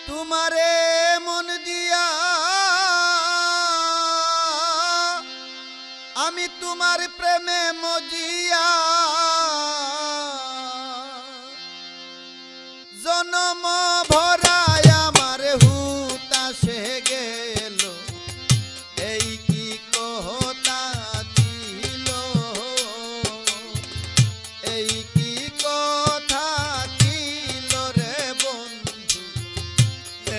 তোমারে মন দিয়া আমি তোমার প্রেমে মজিয়া জনম ভরায় আমার হুতাশে গেল এই কি কথা ছিল এই কি কথা ছিল রে বন্ধু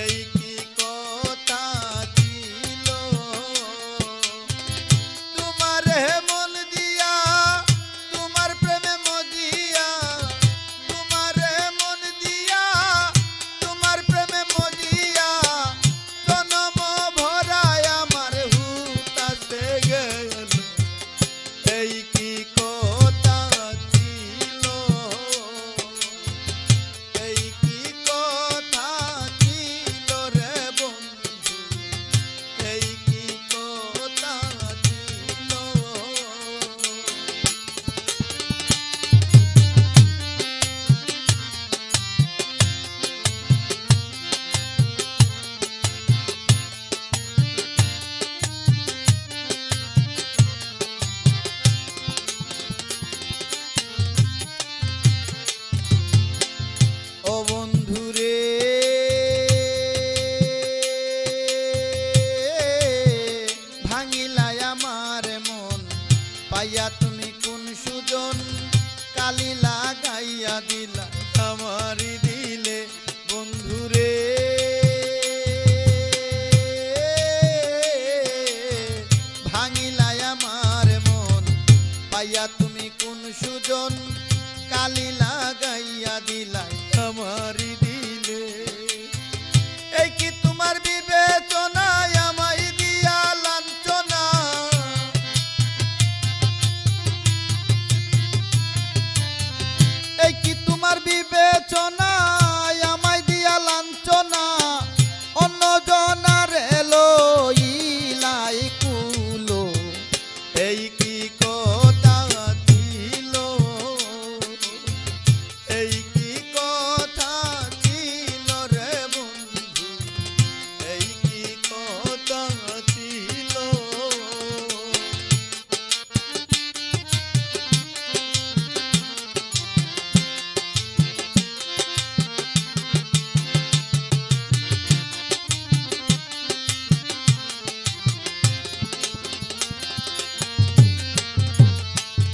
এই কি কথা ছিল তোমারে মন দিয়া তোমার প্রেমে মজিয়া তোমারে মন দিয়া তোমার প্রেমে মজিয়া জনম ভরায় আমার হুতাশে গেল এই কি কথা ছিল এই কি কথা ছিল রে বন্ধু এই কি কথা ছিল ও বন্ধুরে ভাঙিলাই আমার মন পাইয়া তুমি কোন সুজন কালি লাগাইয়া দিলা আমারি দিলে বন্ধুরে ভাঙিলাই আমার মন পাইয়া তুমি কোন সুজন কালি লাগাইয়া দিলাই আমারি দিলে এই কি তোমার বিবেচনায় আমায় দিয়া লাঞ্ছনা এই কি তোমার বিবেচনায় আমায় দিয়া লাঞ্ছনা অন্য জনার লইলাই কুলো এই কি কথা ছিল এই কি কথা ছিল রে বন্ধু এই কি কথা ছিল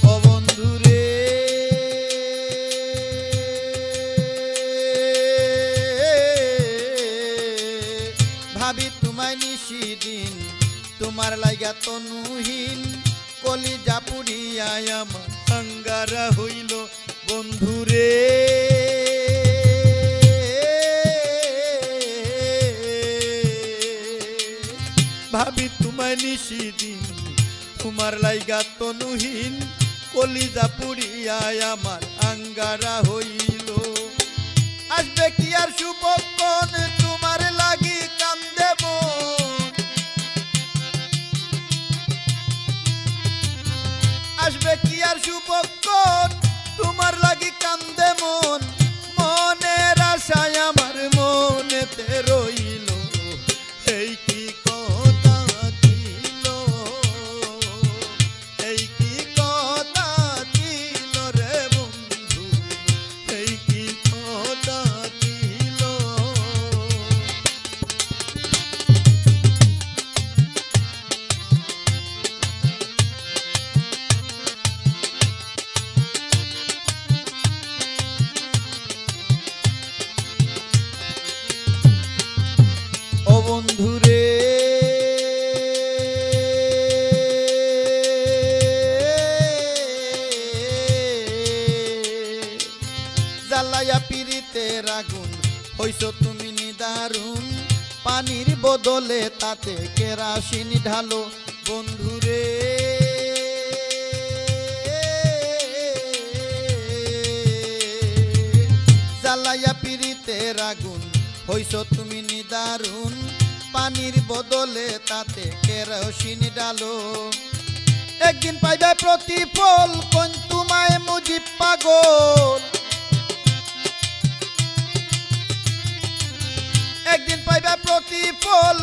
ও বন্ধুরে ভাবি তোমায় নিশিদিন তোমার লাইগা তনুহীন কলিজা পুড়িয়া আমার আঙ্গারা হইল বন্ধুরে ভাবি তোমায় নিশিদিন তোমার লাইগা তনুহীন কলিজা পুড়িয়া আমার আঙ্গারা হইল আসবে কি আর শুভক্ষণ তোমার লাগি কান্দে মন আসবে কি আর শুভক্ষণ তোমার লাগি কান্দে মন মনের আশায় আমার মনেতে রইল এই কি কথা ছিল এই কি কথা ছিল রে বন্ধু এই কি কথা ছিল ও বন্ধুরে জ্বালাইয়া পিরিতের আগুন হইছো তুমি নিদারুণ পানির বদলে তাতে কেরাসিন ঢালো বন্ধুরে জ্বালাইয়া পিরিতের আগুন হইছো তুমি নিদারুণ পানির বদলে তাতে কেরোসিন ডালো একদিন পাইবে প্রতিফল কোন তোমায় মুজিব পাগল একদিন সফল